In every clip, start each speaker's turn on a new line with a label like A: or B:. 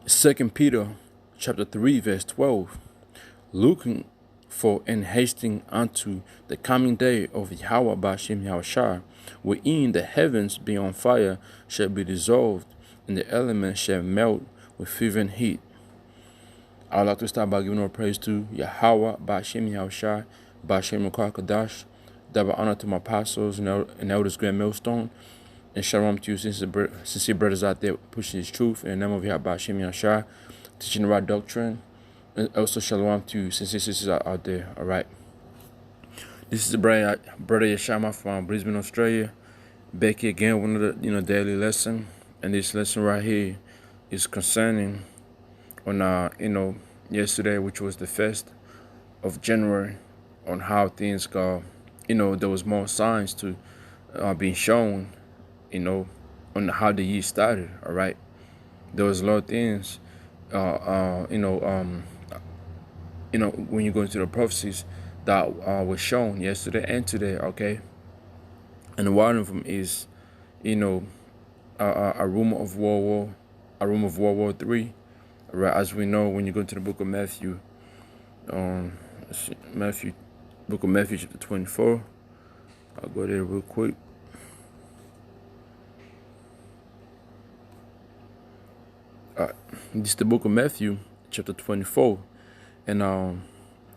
A: Second Peter chapter 3 verse 12, looking for and hasting unto the coming day of Yahweh Ba'ashem Yahushua, wherein the heavens being on fire shall be dissolved, and the elements shall melt with fervent heat. I would like to start by giving all praise to Yahweh Ba'ashem Yahushua, Ba'ashem Kadash, double honor to my apostles and elders, Grand Millstone, and shalom to you, sincere brothers out there pushing this truth in the name of Yahweh Ba'ashem Yahushua, teaching the right doctrine. And also shalom to you, sincere sisters out there. All right. This is the brother Yashama from Brisbane, Australia. Back here again with another daily lesson. And this lesson right here is concerning on yesterday, which was the 1st of January, on how things go. There was more signs to being shown, on how the year started. All right. There was a lot of things when you go into the prophecies that was shown yesterday and today, okay? And one of them is, a rumor of World War III, right? As we know, when you go to the book of Matthew, book of Matthew chapter 24. I'll go there real quick. This is the book of Matthew chapter 24. And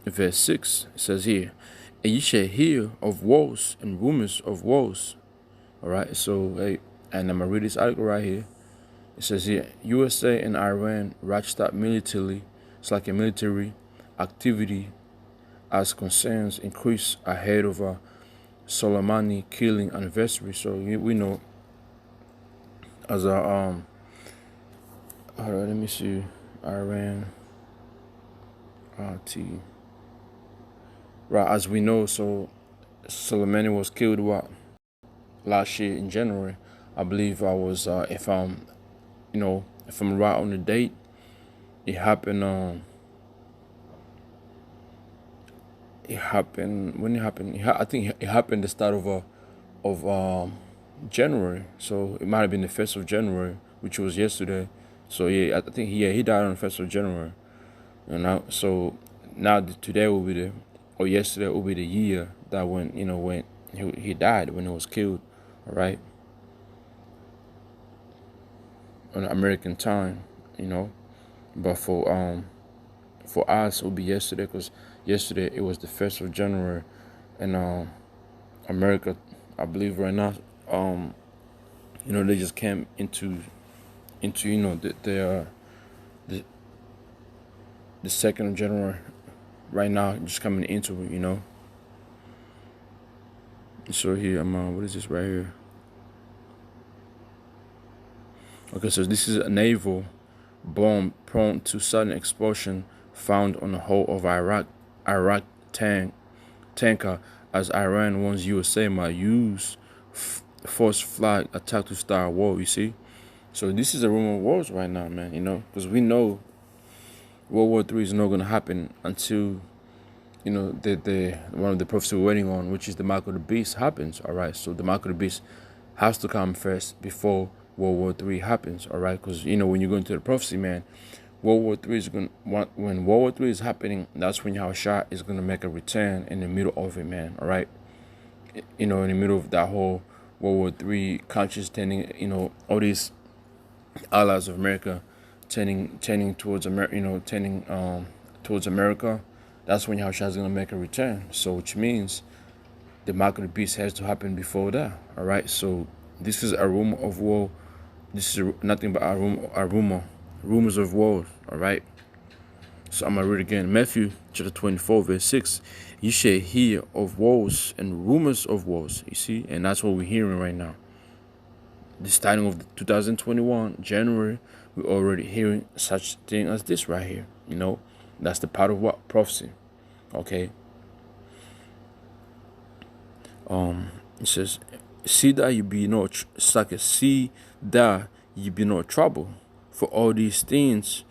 A: verse 6 says here, and ye shall hear of wars and rumors of wars. All right, so and I'm gonna read this article right here. It says here, USA and Iran ratchet up militarily. It's like a military activity as concerns increase ahead of a Soleimani killing anniversary. So we know as a hold on, let me see, Iran. Right, as we know, so Soleimani was killed last year in January. I believe I was if I'm right on the date, it happened when it happened. I think it happened the start of January. So it might have been the 1st of January, which was yesterday. So yeah, I think he died on the 1st of January. So now today will be yesterday will be the year that when he died, when he was killed, all right, on American time, but for us it will be yesterday, because yesterday it was the 1st of January, and America, I believe right now, they just came into the 2nd of January right now, just coming into it, So here what is this right here? Okay, so this is a naval bomb prone to sudden explosion found on the hull of Iraq tanker, as Iran warns USA might use force flag attack to start war. You see, so this is a rumor of wars right now, man. Because we know World War III is not going to happen until the one of the prophecies we're waiting on, which is the mark of the beast, happens. All right, so the mark of the beast has to come first before World War III happens. All right, because when you go into the prophecy, man, when World War III is happening, that's when Yahushua is going to make a return in the middle of it, man. All right, in the middle of that whole World War III, countries tending, all these allies of America tending towards America, towards America. That's when Yahushua is going to make a return. So, which means the mark of the beast has to happen before that. All right. So this is a rumor of war. This is nothing but a rumor, rumors of war. All right. So I'm gonna read again. Matthew chapter 24, verse 6. You shall hear of wars and rumors of wars. You see, and that's what we're hearing right now. The starting of 2021 January, we're already hearing such thing as this right here. That's the part of what prophecy. Okay. It says, see that you be not trouble, for all these things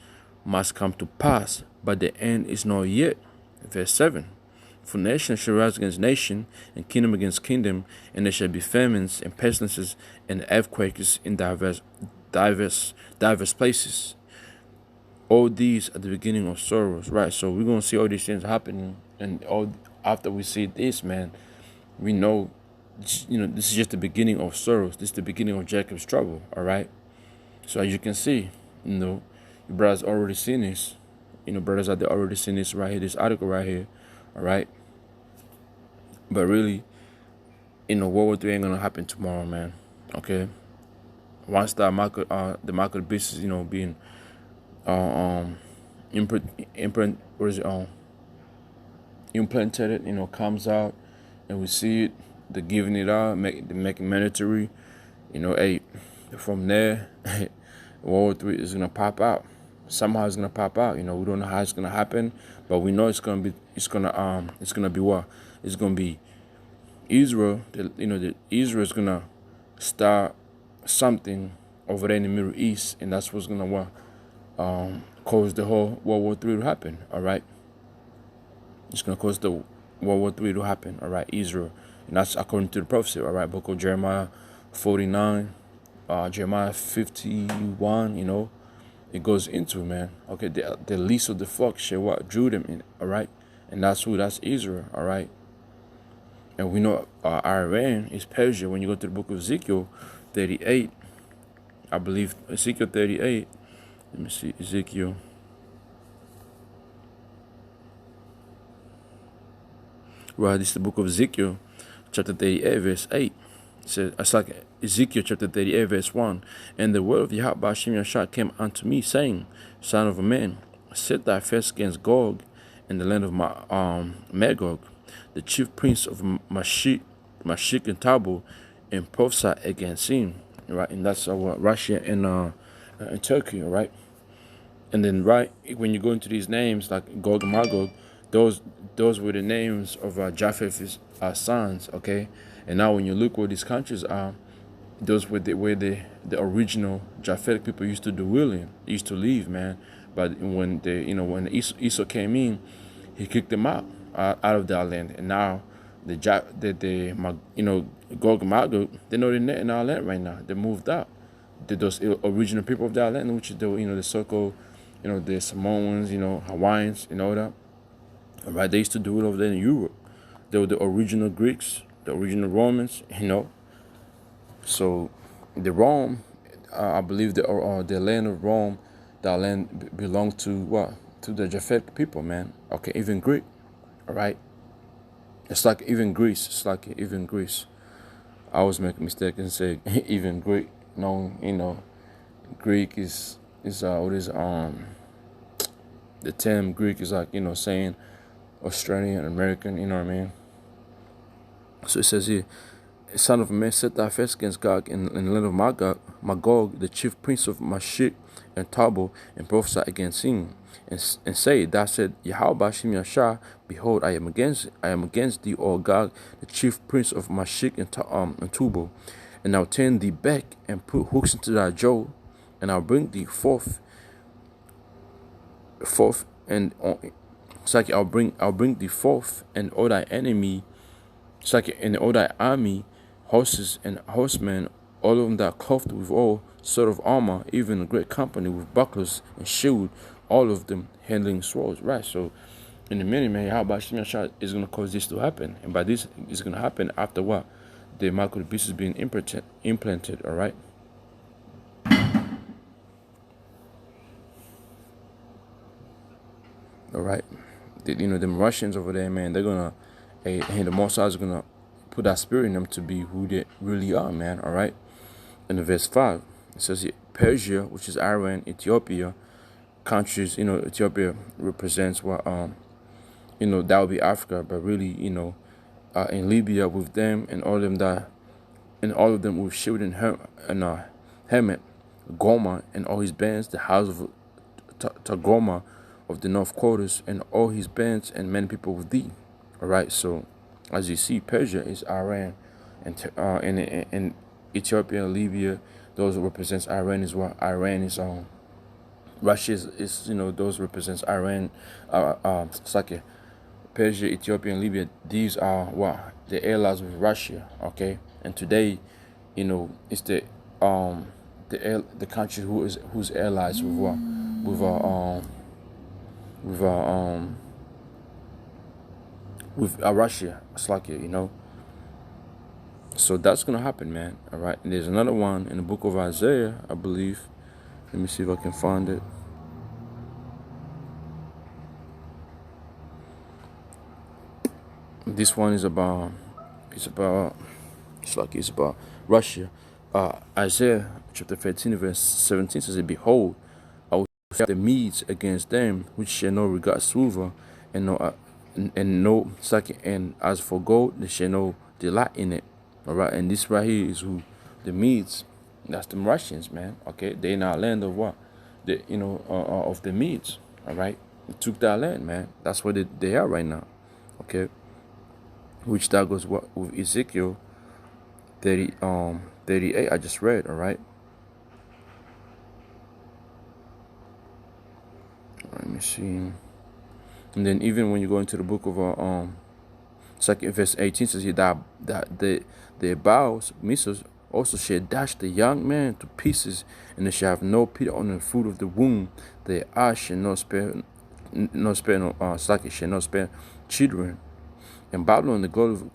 A: must come to pass, but the end is not yet. Verse 7. For nation shall rise against nation, and kingdom against kingdom, and there shall be famines and pestilences and earthquakes in diverse places. All these are the beginning of sorrows, right? So we're gonna see all these things happening, and all after we see this, man, we know, this is just the beginning of sorrows. This is the beginning of Jacob's trouble. All right. So as you can see, your brothers already seen this. Brothers out there already seen this right here, this article right here. All right. But really, World War III ain't gonna happen tomorrow, man. Okay. Once the market of the beast is, being imprint what is it implanted, comes out, and we see it, they're giving it out, they're making mandatory, hey, from there, World War III is gonna pop out. Somehow it's gonna pop out. We don't know how it's gonna happen, but we know it's gonna be what? It's gonna be Israel. Israel is gonna start something over there in the Middle East, and that's what's gonna cause the whole World War III to happen. All right, it's gonna cause the World War III to happen. All right, Israel, and that's according to the prophecy. All right, book of Jeremiah 49, Jeremiah 51. It goes into, man. Okay, the least of the flock shall what drew them in. All right, and that's who? That's Israel. All right, and we know Iran is Persia. When you go to the book of Ezekiel 38, I believe Ezekiel 38. Let me see, Ezekiel. Right, this is the book of Ezekiel, chapter 38, verse 8. It says, it's like Ezekiel chapter 38, verse 1. And the word of Yahweh Hashem Yashar came unto me, saying, Son of a man, set thy face against Gog in the land of Magog, the chief prince of Mashik and Tabor, and prophesy against him. Right, and that's Russia and Turkey, right? And then, right, when you go into these names like Gog and Magog, those were the names of Japheth's sons, okay? And now when you look where these countries are, those were where the original Japhetic people used to dwell in, used to live, man. But when when Esau came in, he kicked them out of that land, and now Gog and Magog, they're not in our land right now. They moved out. Those original people of that land, which is the so-called, the Samoans, Hawaiians, that. Right, they used to do it over there in Europe. They were the original Greeks, the original Romans, So, the Rome, I believe the land of Rome, that land belonged to what? To the Japhetic people, man. Okay, even Greek, all right. It's like even Greece. It's like even Greece. I always make a mistake and say even Greek. No, Greek is what is the term Greek is like saying Australian, American, you know what I mean? So it says here, Son of a man, set thy face against Gog in the land of Magog, the chief prince of Mashik and Tabor, and prophesy against him, and say, Thou said, Yahweh Hashem Yashar, behold, I am against thee, O Gog, the chief prince of Mashik and Tubal, and I'll turn thee back and put hooks into thy jaw, and I'll bring thee forth, and it's like I'll bring thee forth, and all thy enemy, it's like and all thy army, horses and horsemen, all of them that are clothed with all sort of armor, even a great company with bucklers and shield, all of them handling swords. Right. So in a minute, man, how about Shimon is gonna cause this to happen, and by this is gonna happen after what? The mark of the beast is being implanted. All right. All right. Them Russians over there, man, they're gonna, hey, the Mossad is gonna put that spirit in them to be who they really are, man. All right. In the verse 5, it says here, Persia, which is Iran, Ethiopia, countries. Ethiopia represents what that would be Africa, but really, in Libya with them and all of them with Shield and Hemet, Goma and all his bands, the house of Tagoma of the north quarters, and all his bands and many people with thee. All right, so as you see, Persia is Iran, and Ethiopia, Libya, those represents Iran is what Iran is Russia is those represents Iran, it's like Persia, Ethiopia, and Libya. These are what the allies with Russia. Okay, and today, it's the country who's allies with what with with Russia, Slovakia, you know. So that's gonna happen, man. All right. And there's another one in the book of Isaiah, I believe. Let me see if I can find it. This one is about it's about Russia. Isaiah chapter 13 verse 17 says, "Behold, I will set the Medes against them, which shall not regard silver, and no second. And as for gold, they shall no delight in it." All right, and this right here is who the Medes. That's the Russians, man. Okay, they in our land of what? Of the Medes. All right, they took that land, man. That's where they are right now. Okay, which that goes what with Ezekiel 38. I just read. All right. Let me see. And then even when you go into the book of second verse 18 says here that their bowels, missiles, also shall dash the young man to pieces, and they shall have no pity on the fruit of the womb. Their eyes shall not spare, shall not spare children. In Babylon, the glory of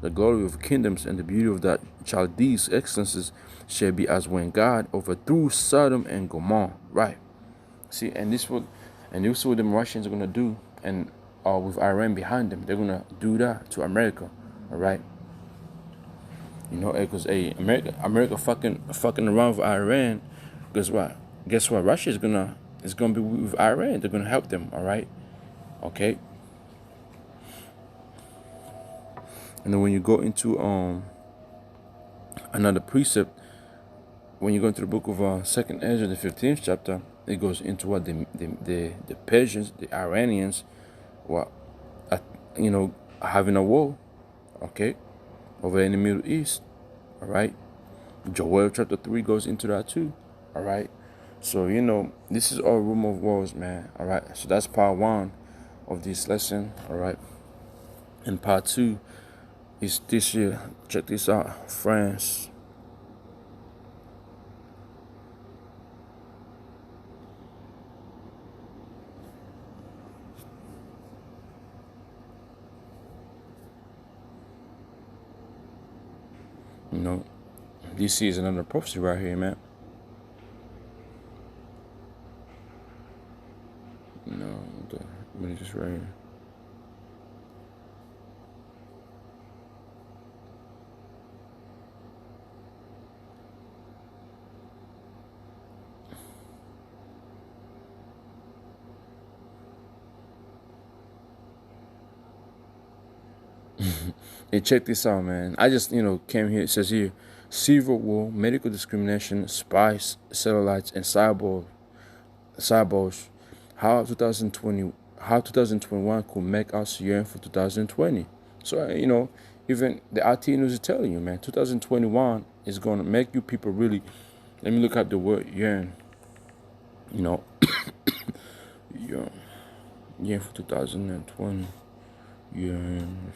A: the glory of kingdoms and the beauty of that Chaldees' excellences shall be as when God overthrew Sodom and Gomorrah. Right. See, and this is what the Russians are gonna do, and with Iran behind them, they're gonna do that to America. All right. You know, because America fucking around with Iran. Guess what? Russia is gonna be with Iran. They're gonna help them. All right. Okay. And then when you go into another precept, when you go into the book of Second Ezra, the 15th chapter, it goes into what the Persians, the Iranians, what having a war, okay, over in the Middle East. All right. Joel chapter 3 goes into that too. All right. So this is all rumor of wars, man. All right. So that's part 1 of this lesson. All right. And part 2 is this year. Check this out, France. DC is another prophecy right here, man. Let me just right here. Hey, check this out, man. I just, came here. It says here, civil war, medical discrimination, spies, satellites, and cyborgs. How 2021 could make us yearn for 2020. So, even the RT News is telling you, man, 2021 is going to make you people really. Let me look up the word yearn. Yearn for 2020. Yearn.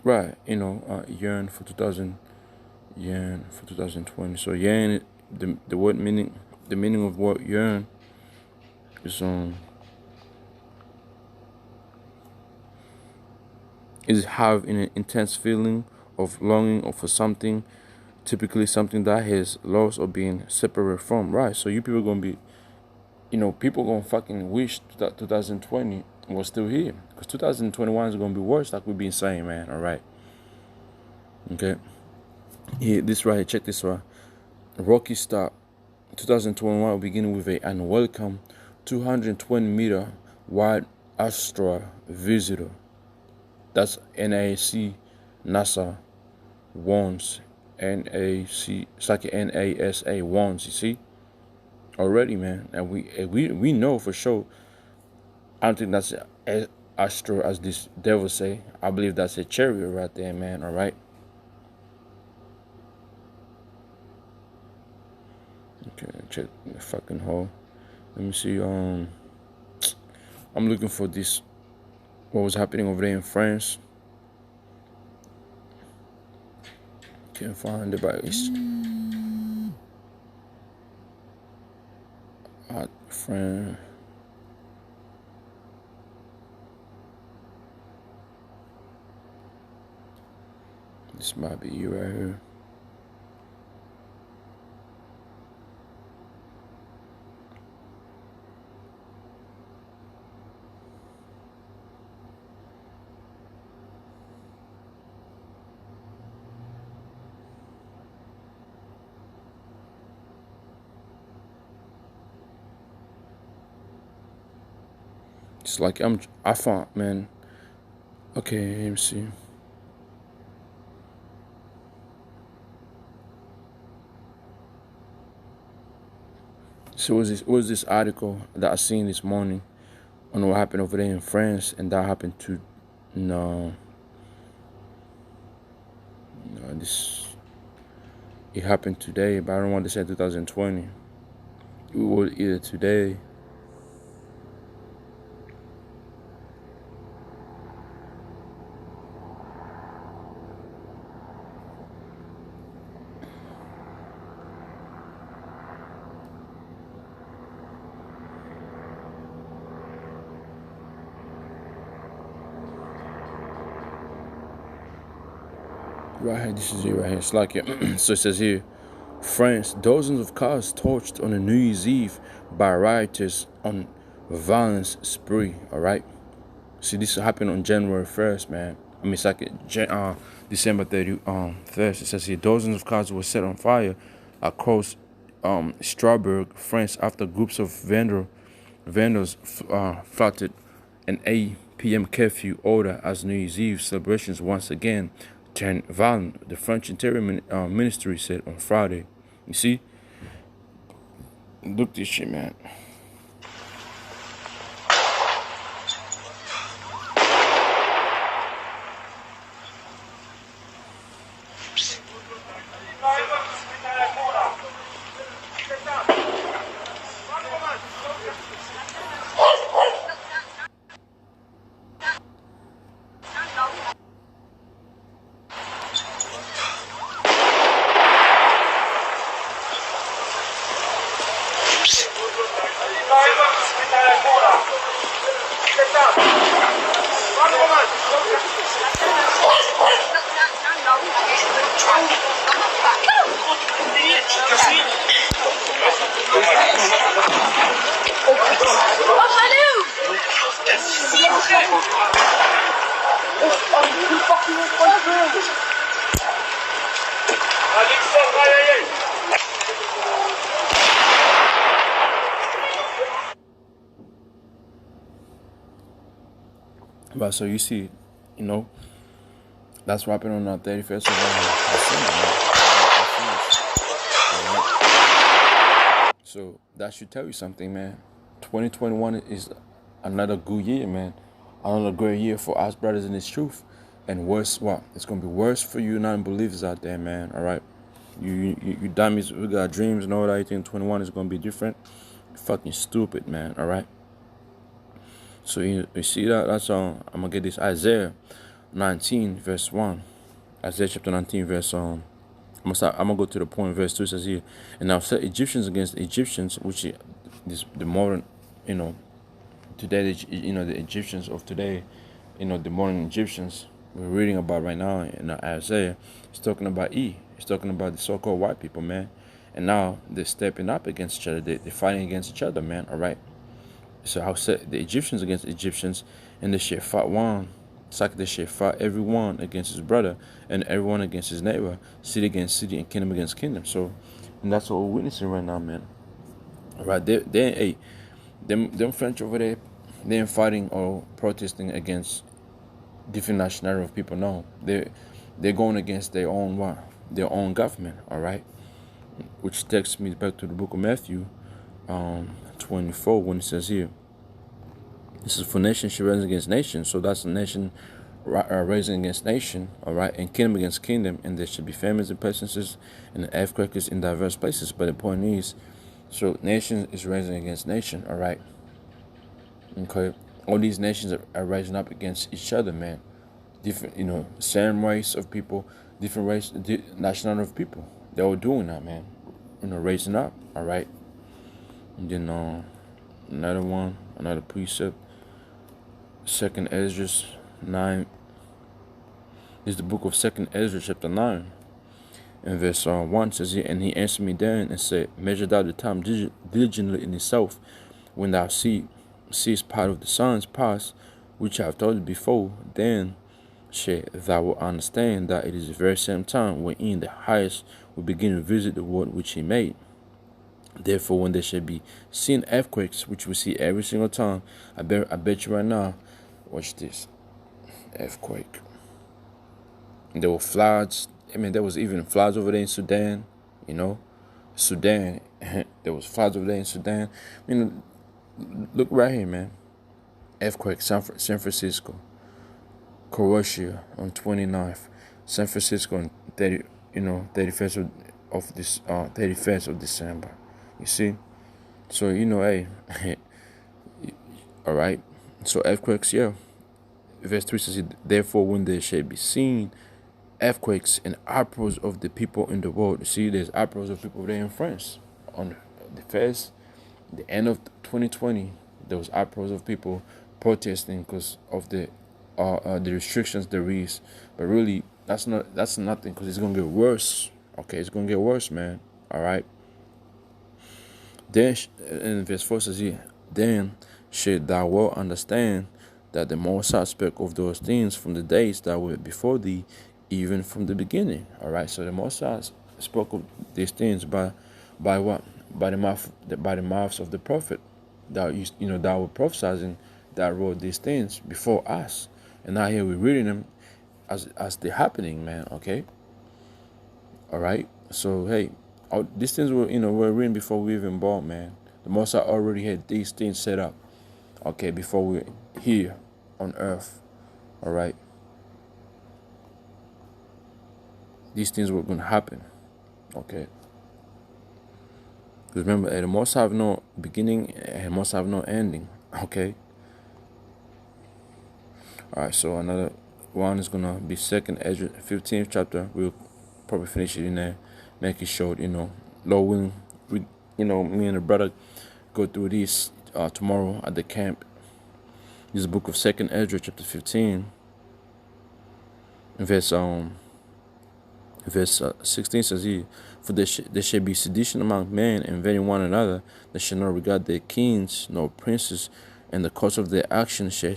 A: Right, yearn for 2020. So yearn, the word meaning, the meaning of what yearn is have an intense feeling of longing or for something, typically something that has lost or being separate from. Right. So you people gonna be, people gonna fucking wish that 2020 was still here, because 2021 is gonna be worse, like we've been saying, man. All right. Okay. Here, this right here, check this one. Rocky start 2021 beginning with a unwelcome 220-meter wide asteroid visitor. That's NAC NASA warns. NAC it's like NASA warns, you see? Already, man. And we know for sure. I don't think that's an asteroid as this devil say. I believe that's a chariot right there, man. All right. Okay, check the fucking hole. Let me see. I'm looking for this. What was happening over there in France? Can't find it, but it's hot friend. This might be you right here. It's like I found, man. Okay, let me see. So was this article that I seen this morning on what happened over there in France, and that happened to no, this it happened today, but I don't want to say 2020. It was either today. Right here, this is it right here. It's like it. So it says here, France, dozens of cars torched on a New Year's Eve by rioters on violence spree. All right. See, this happened on January 1st, man. I mean, it's like December 1st. It says here, dozens of cars were set on fire across Strasbourg, France, after groups of vendors flouted an 8 p.m. curfew order as New Year's Eve celebrations once again turned violent, the French Interior Ministry said on Friday. You see? Look this shit, man. But so you see, that's wrapping on our 31st of December, man. So that should tell you something, man. 2021 is another good year, man. Another great year for us brothers in this truth. And worse, it's gonna be worse for you non-believers out there, man. All right, you dummies, we got dreams and all that. You think 21 is gonna be different? You're fucking stupid, man. All right. So you see that? That's I'm gonna get this Isaiah 19 verse 1. Isaiah chapter 19 verse I'm gonna go to the point. Verse 2 says here, and I'll set Egyptians against the Egyptians, which is the modern, today, the Egyptians of today, the modern Egyptians we're reading about right now in Isaiah. It's talking about It's talking about the so-called white people, man. And now they're stepping up against each other. They're fighting against each other, man. All right. So I'll set the Egyptians against the Egyptians, and they shall fight one. It's like they shall fight everyone against his brother, and everyone against his neighbor, city against city, and kingdom against kingdom. So, and that's what we're witnessing right now, man. All right, them French over there, they ain't fighting or protesting against different nationality of people. No, they're going against their own government. All right, which takes me back to the book of Matthew, 24, when it says here, this is for nation shall rise against nation. So that's a nation raising against nation, all right, and kingdom against kingdom, and there should be famines and pestilences and earthquakes in diverse places. But the point is, so nation is rising against nation, all right. Okay, all these nations are rising up against each other, man. different, same race of people, different race, nationality of people. They were doing that, man. Raising up. All right. And then another precept. Second Ezra 9. Is the book of Second Ezra chapter 9. And verse 1 says here, and he answered me then and said, measure thou the time diligently in itself, when thou seest part of the suns pass, which I have told thee before, then shall thou will understand that it is the very same time wherein the highest will begin to visit the world which he made. Therefore, when there shall be seen earthquakes, which we see every single time, I bet you right now, watch this, earthquake. And there were floods. There was even floods over there in Sudan, Sudan. There was floods over there in Sudan. Look right here, man. Earthquake, San Francisco. Croatia on 29th. San Francisco on 31st of December. You see? So, hey. All right. So earthquakes, yeah. Verse 3 says, therefore, when there shall be seen earthquakes and uproars of the people in the world. You see, there's uproars of people there in France. On the end of 2020, there was uproars of people protesting because of the restrictions there is. But really, that's nothing, because it's gonna get worse. Okay, it's gonna get worse, man. All right. Then in verse 4 says here, then should thou well understand that the Most High spake of those things from the days that were before thee, even from the beginning. All right. So the Most High spoke of these things by what? By the mouths of the prophet that that were prophesying, that wrote these things before us, and now here we're reading them as they're happening, man. Okay. All right. So hey, these things were written before we even born, man. The Most High already had these things set up. Okay, before we're here on earth. All right. These things were going to happen. Okay. Because remember, it must have no beginning and it must have no ending. Okay. All right. So another one is going to be Second Ezra 15th chapter. We'll probably finish it in there. Make it short, Lord willing. Me and the brother go through these tomorrow at the camp. This is the book of Second Ezra chapter 15. Verse 16 says here, for there shall be sedition among men, invading one another, they shall not regard their kings nor princes, and the course of their actions shall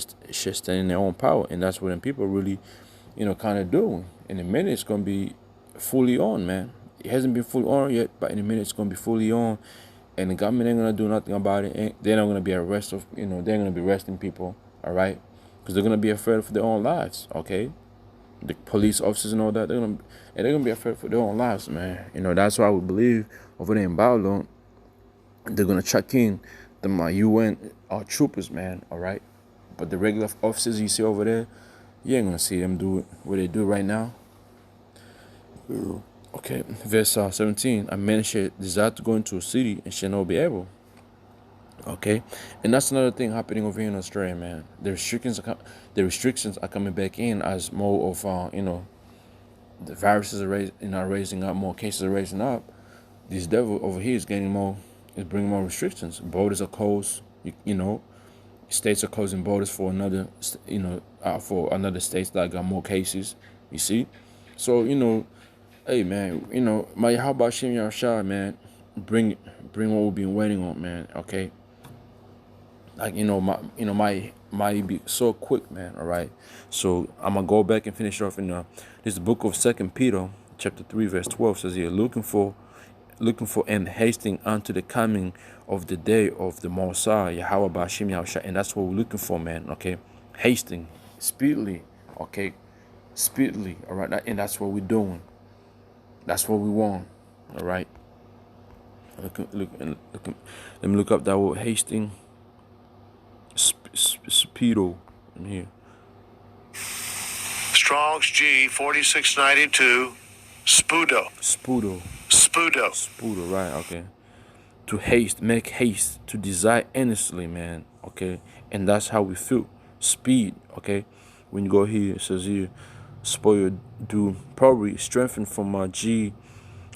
A: stand in their own power. And that's what them people really, kind of doing. In a minute, it's going to be fully on, man. It hasn't been fully on yet, but in a minute, it's going to be fully on. And the government ain't going to do nothing about it. They're not going to be they're going to be arresting people, all right? Because they're going to be afraid for their own lives, okay? The police officers and all that, they're gonna be afraid for their own lives, man. That's why we believe over there in Babylon, they're gonna check in the UN troopers, man. All right, but the regular officers you see over there, you ain't gonna see them do what they do right now. Okay, verse 17. A man shall desire to go into a city and shall not be able. Okay, and that's another thing happening over here in Australia, man. The restrictions are coming back in as more of the viruses are raising up, more cases are raising up. This devil over here is bringing more restrictions. Borders are closed. States are closing borders for another states that got more cases. You see, so hey man, how about Shem Yahshua, man? Bring what we've been waiting on, man. Okay. Like might be so quick, man. All right, so I'm gonna go back and finish off in this book of 2 Peter chapter 3 verse 12 says here, looking for and hasting unto the coming of the day of the Messiah Yahweh Bashim Yahushua. And that's what we're looking for, man. Okay, hasting, speedily. Okay, speedily. All right, and that's what we're doing. That's what we want. All right. Let me look up that word hasting. Speedo in here.
B: Strong's G 4692. Spudo,
A: right, okay. To haste, make haste, to desire earnestly, man. Okay, and that's how we feel. Speed, okay. When you go here, it says here, spoil do probably strengthen from G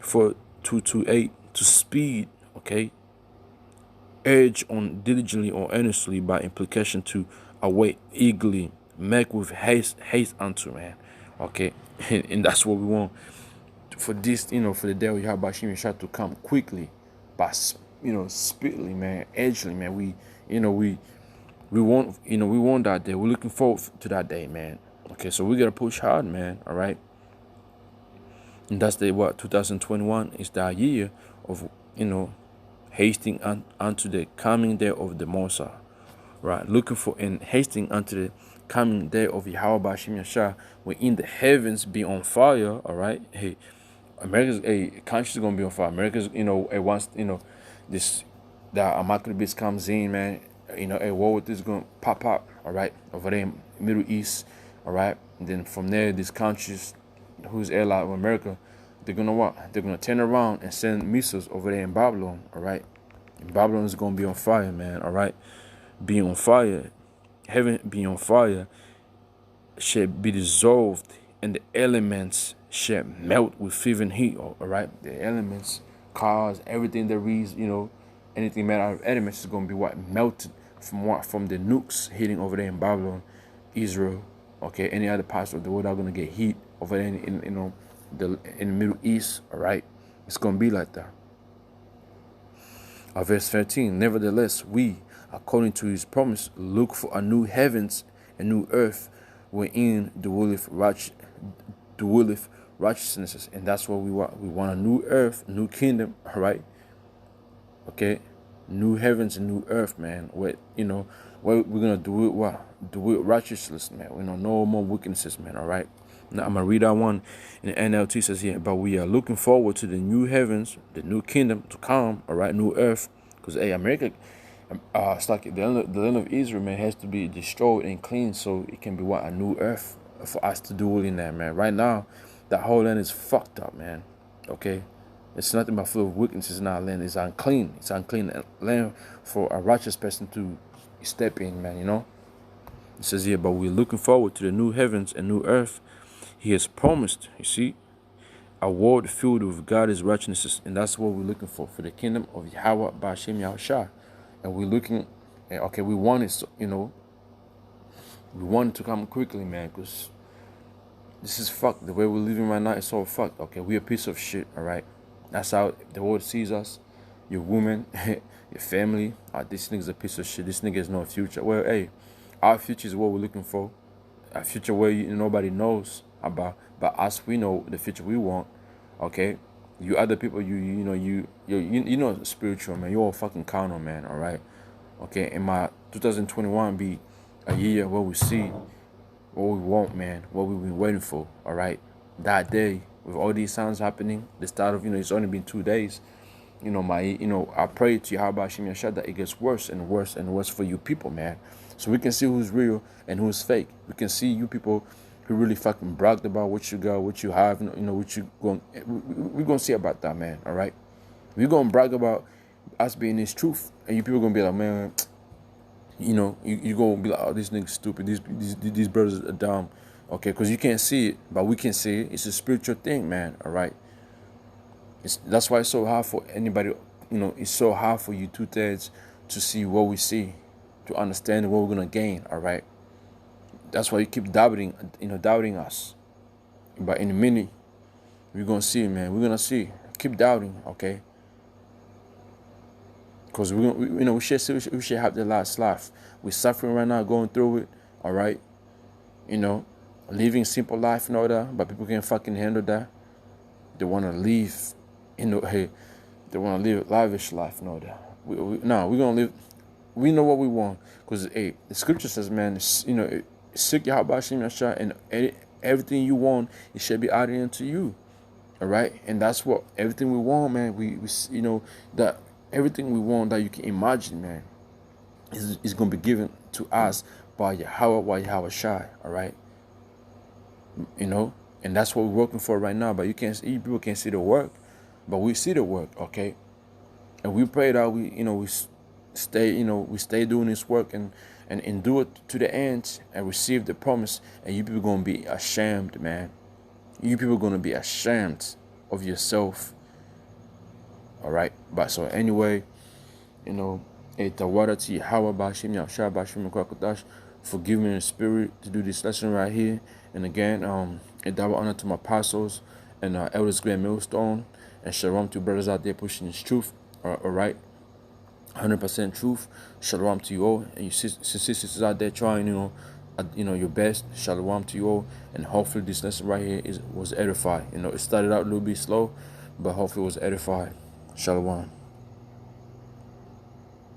A: 4228 to speed, okay? Urge on diligently or earnestly by implication to await eagerly, make with haste unto, man. Okay, and that's what we want for this, for the day of Yahweh Hashem Yeshua to come quickly, by speedily, man, edgely, man. We want, we want that day. We're looking forward to that day, man. Okay, so we gotta push hard, man. All right, and that's the 2021 is that year of hasting unto the coming day of the Mosai, right? Looking for and hasting unto the coming day of Yahweh Bashim Yashah, when in the heavens be on fire. All right, hey, America's country's gonna be on fire. America's, it wants, this that Amakribis comes in, man. A war with this gonna pop up. All right, over there in Middle East. All right, and then from there, these countries who's allied with America, they're gonna what? They're gonna turn around and send missiles over there in Babylon. All right, and Babylon is gonna be on fire, man. All right, be on fire, heaven be on fire, shall be dissolved, and the elements shall melt with fervent heat. All right, the elements, cars, everything that reads, anything made out of elements is gonna be what? Melted from the nukes hitting over there in Babylon, Israel. Okay, any other parts of the world are gonna get heat over there in the Middle East. All right, it's gonna be like that. Verse 13. Nevertheless, we, according to his promise, look for a new heavens and new earth, wherein dwelleth righteousness. And that's what we want. We want a new earth, new kingdom. All right. Okay, new heavens and new earth, man. Where where we're gonna do it. What? Do it righteousness, man. We know no more wickednesses, man. All right. Now I'm gonna read that one in the NLT. Says here, but we are looking forward to the new heavens, the new kingdom to come. All right, new earth, because America, it's like the land of Israel, man, has to be destroyed and cleaned so it can be what? A new earth for us to do in that, man. Right now, that whole land is fucked up, man. Okay, it's nothing but full of wickednesses in our land. It's unclean. It's unclean land for a righteous person to step in, man. It says here, but we're looking forward to the new heavens and new earth. He has promised, you see, a world filled with God's righteousness, and that's what we're looking for the kingdom of Yahweh Ba'ashem Yahushua. And we're looking, okay, we want it, we want it to come quickly, man, because this is fucked. The way we're living right now is so fucked. Okay, we're a piece of shit, all right? That's how the world sees us. Your woman, your family, this nigga's a piece of shit. This nigga has no future. Well, hey, our future is what we're looking for. A future where nobody knows about, but us, we know the future we want. Okay, you other people, you spiritual, man. You're all fucking carnal, man. All right, okay. And my 2021 be a year where we see what we want, man. What we've been waiting for. All right, that day with all these signs happening, the start of it's only been 2 days. I pray to Yahweh Hashem Yashad that it gets worse and worse and worse for you people, man. So we can see who's real and who's fake. We can see you people who really fucking bragged about what you got, what you have, what you going. We're gonna see about that, man. All right, we're gonna brag about us being this truth, and you people gonna be like, man, you gonna be like, oh, this nigga's stupid. These brothers are dumb. Okay, because you can't see it, but we can see it. It's a spiritual thing, man. All right. That's why it's so hard for anybody, it's so hard for you 2/3 to see what we see, to understand what we're going to gain, all right? That's why you keep doubting us. But in a minute, we're going to see, man. We're going to see. Keep doubting, okay? Because we should have the last life. We're suffering right now, going through it, all right? Living simple life and all that, but people can't fucking handle that. They want to leave. Hey, they want to live a lavish life and all that. We're gonna live. We know what we want, because the scripture says, man, seek Yahweh Hashem Yashah, and everything you want, it should be added into you. All right, and that's what everything we want, man. We that everything we want that you can imagine, man, is gonna be given to us by Yahweh Shai. All right, and that's what we're working for right now. But you people can't see the work. But we see the work, okay? And we pray that we stay, we stay doing this work and endure it to the end and receive the promise. And you people gonna be ashamed, man. You people gonna be ashamed of yourself. All right. But so anyway, Itawarati Hawabashim Yashabashim Kwakutash, forgive me in the spirit to do this lesson right here. And again, it double honor to my apostles and elders Grand Millstone, and shalom to brothers out there pushing this truth. All right. 100% truth. Shalom to you all, and your sisters out there trying, your best. Shalom to you all, and hopefully this lesson right here was edified. It started out a little bit slow, but hopefully it was edified. Shalom.